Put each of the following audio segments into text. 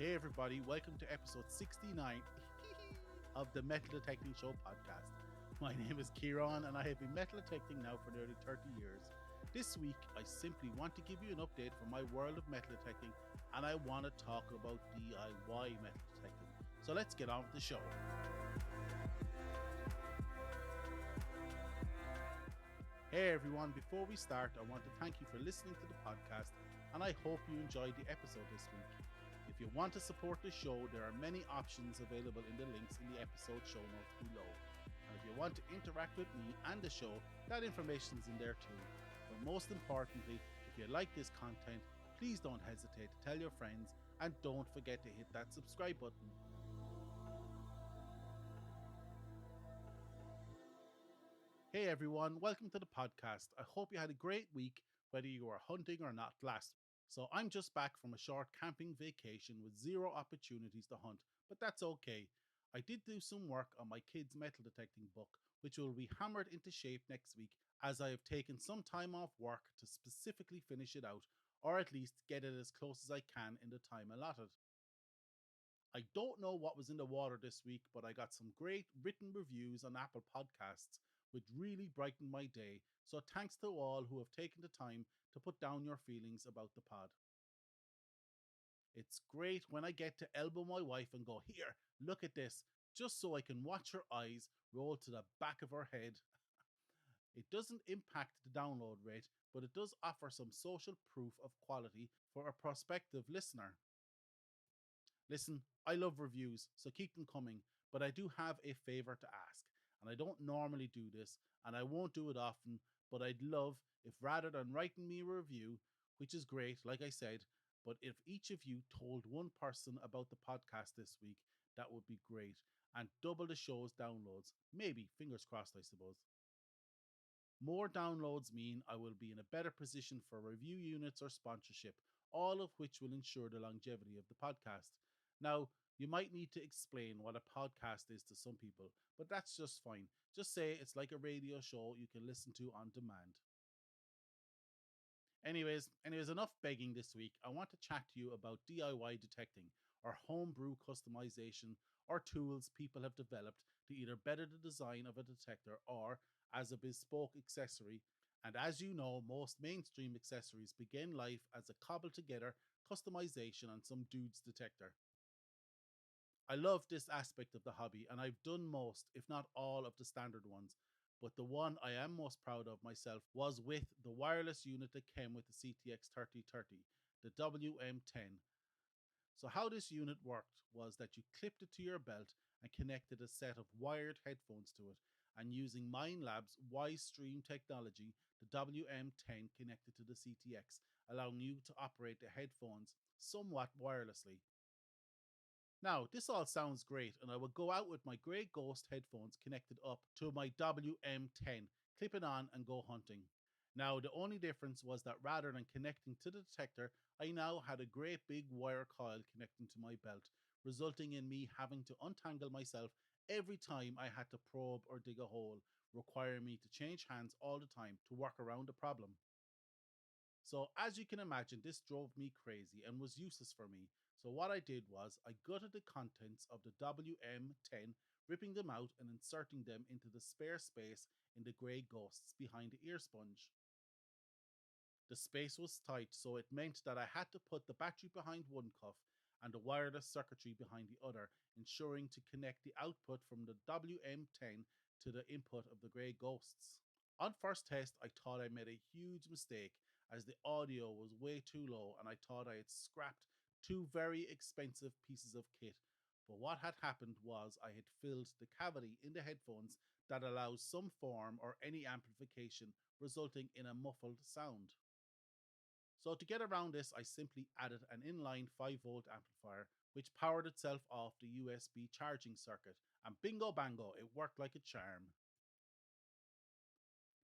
Hey everybody, welcome to episode 69 of the Metal Detecting Show podcast. My name is Ciaran and I have been metal detecting now for nearly 30 years. This week, I simply want to give you an update from my world of metal detecting and I want to talk about DIY metal detecting. So let's get on with the show. Hey everyone, before we start, I want to thank you for listening to the podcast and I hope you enjoyed the episode this week. If you want to support the show, there are many options available in the links in the episode show notes below. And if you want to interact with me and the show, that information is in there too. But most importantly, if you like this content, please don't hesitate to tell your friends and don't forget to hit that subscribe button. Hey everyone, welcome to the podcast. I hope you had a great week, whether you were hunting or not last. So I'm just back from a short camping vacation with zero opportunities to hunt, but that's okay. I did do some work on my kids' metal detecting book, which will be hammered into shape next week as I have taken some time off work to specifically finish it out, or at least get it as close as I can in the time allotted. I don't know what was in the water this week, but I got some great written reviews on Apple Podcasts, which really brightened my day. So thanks to all who have taken the time to put down your feelings about the pod. It's great when I get to elbow my wife and go, "Here, look at this," just so I can watch her eyes roll to the back of her head. It doesn't impact the download rate, but it does offer some social proof of quality for a prospective listener. Listen, I love reviews, so keep them coming, but I do have a favor to ask. And I don't normally do this, and I won't do it often, but I'd love if rather than writing me a review, which is great, like I said, but if each of you told one person about the podcast this week, that would be great. And double the show's downloads. Maybe, fingers crossed, I suppose. More downloads mean I will be in a better position for review units or sponsorship, all of which will ensure the longevity of the podcast. Now, you might need to explain what a podcast is to some people, but that's just fine. Just say it's like a radio show you can listen to on demand. Anyways, enough begging this week. I want to chat to you about DIY detecting or homebrew customization or tools people have developed to either better the design of a detector or as a bespoke accessory. And as you know, most mainstream accessories begin life as a cobbled together customization on some dude's detector. I love this aspect of the hobby, and I've done most, if not all, of the standard ones. But the one I am most proud of myself was with the wireless unit that came with the CTX 3030, the WM10. So, how this unit worked was that you clipped it to your belt and connected a set of wired headphones to it. And using MindLab's Y-Stream technology, the WM10 connected to the CTX, allowing you to operate the headphones somewhat wirelessly. Now, this all sounds great, and I would go out with my Grey Ghost headphones connected up to my WM10, clip it on, and go hunting. Now, the only difference was that rather than connecting to the detector, I now had a great big wire coil connecting to my belt, resulting in me having to untangle myself every time I had to probe or dig a hole, requiring me to change hands all the time to work around the problem. So, as you can imagine, this drove me crazy and was useless for me. So, what I did was I gutted the contents of the WM10, ripping them out and inserting them into the spare space in the grey ghosts behind the ear sponge. The space was tight, so it meant that I had to put the battery behind one cuff and the wireless circuitry behind the other, ensuring to connect the output from the WM10 to the input of the grey ghosts. On first test, I thought I made a huge mistake as the audio was way too low and I thought I had scrapped two very expensive pieces of kit. But what had happened was I had filled the cavity in the headphones that allows some form or any amplification, resulting in a muffled sound. So to get around this, I simply added an inline 5-volt amplifier which powered itself off the USB charging circuit, and bingo bango, it worked like a charm.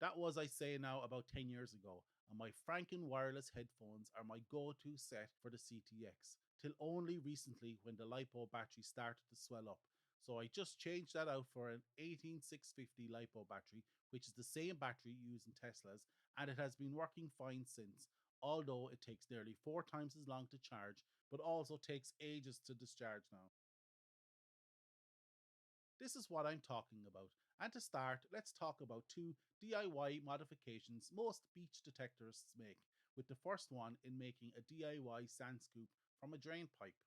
That was, I say now, about 10 years ago, and my Franken wireless headphones are my go-to set for the CTX, till only recently when the LiPo battery started to swell up. So I just changed that out for an 18650 LiPo battery, which is the same battery used in Teslas, and it has been working fine since, although it takes nearly 4 times as long to charge but also takes ages to discharge now. This is what I'm talking about. And to start, let's talk about two DIY modifications most beach detectorists make, with the first one in making a DIY sand scoop from a drain pipe.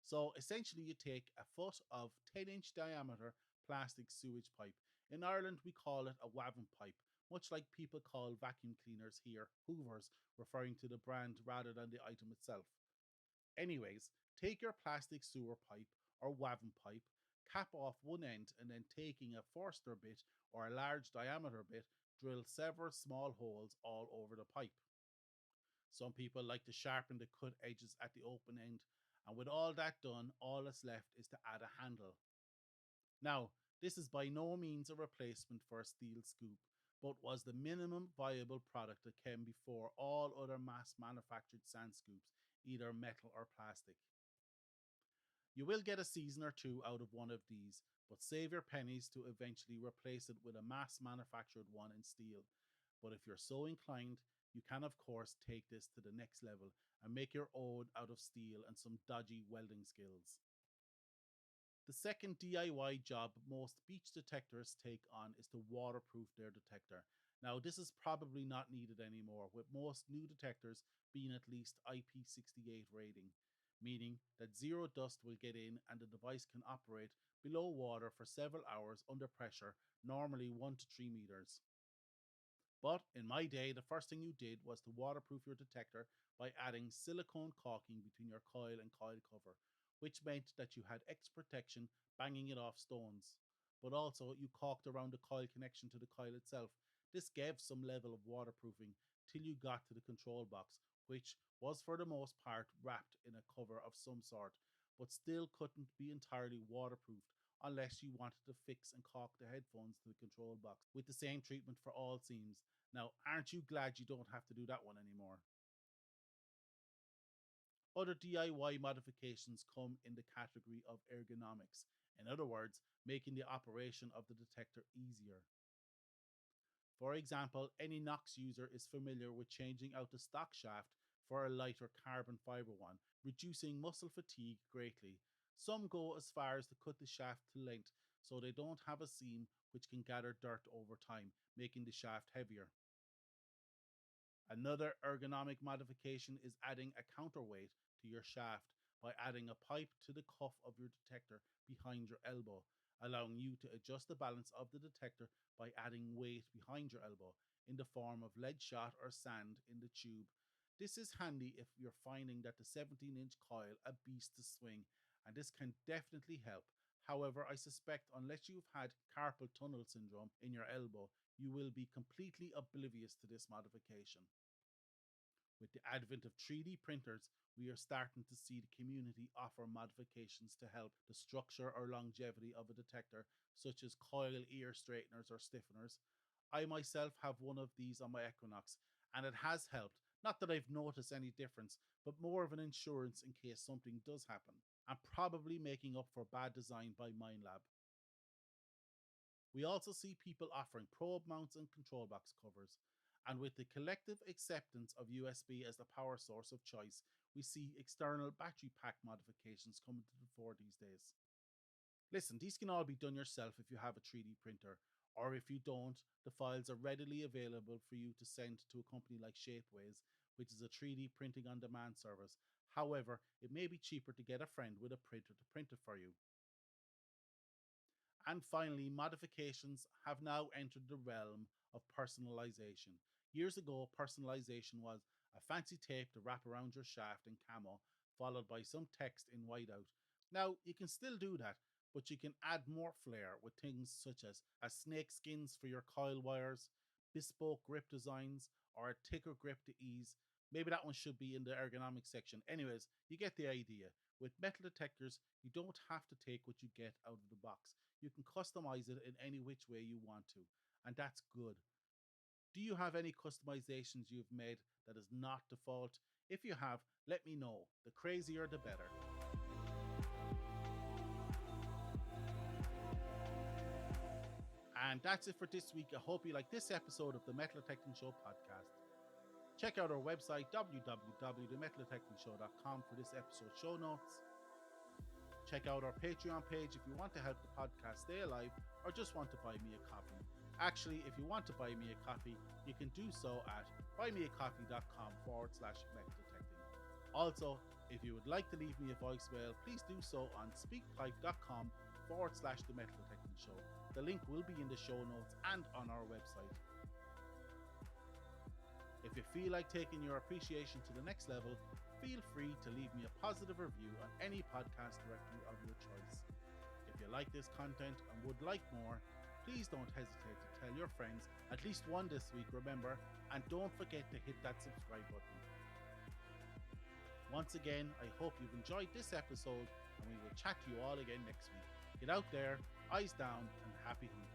So essentially, you take a foot of 10-inch diameter plastic sewage pipe. In Ireland, we call it a wavin pipe, much like people call vacuum cleaners here hoovers, referring to the brand rather than the item itself. Anyways, take your plastic sewer pipe or wavin pipe, cap off one end, and then taking a Forster bit or a large diameter bit, drill several small holes all over the pipe. Some people like to sharpen the cut edges at the open end, and with all that done, all that's left is to add a handle. Now, this is by no means a replacement for a steel scoop, but was the minimum viable product that came before all other mass manufactured sand scoops, either metal or plastic. You will get a season or two out of one of these, but save your pennies to eventually replace it with a mass manufactured one in steel. But if you're so inclined, you can, of course, take this to the next level and make your own out of steel and some dodgy welding skills. The second DIY job most beach detectors take on is to waterproof their detector. Now, this is probably not needed anymore, with most new detectors being at least IP68 rating, meaning that zero dust will get in and the device can operate below water for several hours under pressure, normally 1 to 3 meters. But in my day, the first thing you did was to waterproof your detector by adding silicone caulking between your coil and coil cover, which meant that you had extra protection banging it off stones. But also, you caulked around the coil connection to the coil itself. This gave some level of waterproofing till you got to the control box, which was for the most part wrapped in a cover of some sort, but still couldn't be entirely waterproofed unless you wanted to fix and caulk the headphones to the control box with the same treatment for all seams. Now, aren't you glad you don't have to do that one anymore? Other DIY modifications come in the category of ergonomics, in other words, making the operation of the detector easier. For example, any Knox user is familiar with changing out the stock shaft for a lighter carbon fiber one, reducing muscle fatigue greatly. Some go as far as to cut the shaft to length so they don't have a seam which can gather dirt over time, making the shaft heavier. Another ergonomic modification is adding a counterweight to your shaft by adding a pipe to the cuff of your detector behind your elbow, allowing you to adjust the balance of the detector by adding weight behind your elbow in the form of lead shot or sand in the tube. This is handy if you're finding that the 17-inch coil a beast to swing, and this can definitely help. However, I suspect unless you've had carpal tunnel syndrome in your elbow, you will be completely oblivious to this modification. With the advent of 3D printers, we are starting to see the community offer modifications to help the structure or longevity of a detector, such as coil ear straighteners or stiffeners. I myself have one of these on my Equinox, and it has helped. Not that I've noticed any difference, but more of an insurance in case something does happen, and probably making up for bad design by Minelab. We also see people offering probe mounts and control box covers. And with the collective acceptance of USB as the power source of choice, we see external battery pack modifications coming to the fore these days. Listen, these can all be done yourself if you have a 3D printer, or if you don't, the files are readily available for you to send to a company like Shapeways, which is a 3D printing on demand service. However, it may be cheaper to get a friend with a printer to print it for you. And finally, modifications have now entered the realm of personalization. Years ago, personalization was a fancy tape to wrap around your shaft in camo, followed by some text in whiteout. Now, you can still do that, but you can add more flair with things such as snake skins for your coil wires, bespoke grip designs, or a thicker grip to ease. Maybe that one should be in the ergonomic section. Anyways, you get the idea. With metal detectors, you don't have to take what you get out of the box. You can customize it in any which way you want to, and that's good. Do you have any customizations you've made that is not default? If you have, let me know. The crazier, the better. And that's it for this week. I hope you like this episode of the Metal Detecting Show podcast. Check out our website www.themetaldetectingshow.com for this episode's show notes. Check out our Patreon page if you want to help the podcast stay alive or just want to buy me a coffee. Actually, if you want to buy me a coffee, you can do so at buymeacoffee.com/metaldetecting. Also, if you would like to leave me a voicemail, please do so on speakpipe.com/The Metal Detecting Show. The link will be in the show notes and on our website. If you feel like taking your appreciation to the next level, feel free to leave me a positive review on any podcast directory of your choice. If you like this content and would like more, please don't hesitate to tell your friends, at least one this week, remember, and don't forget to hit that subscribe button. Once again, I hope you've enjoyed this episode, and we will chat to you all again next week. Get out there, eyes down, and happy hunting.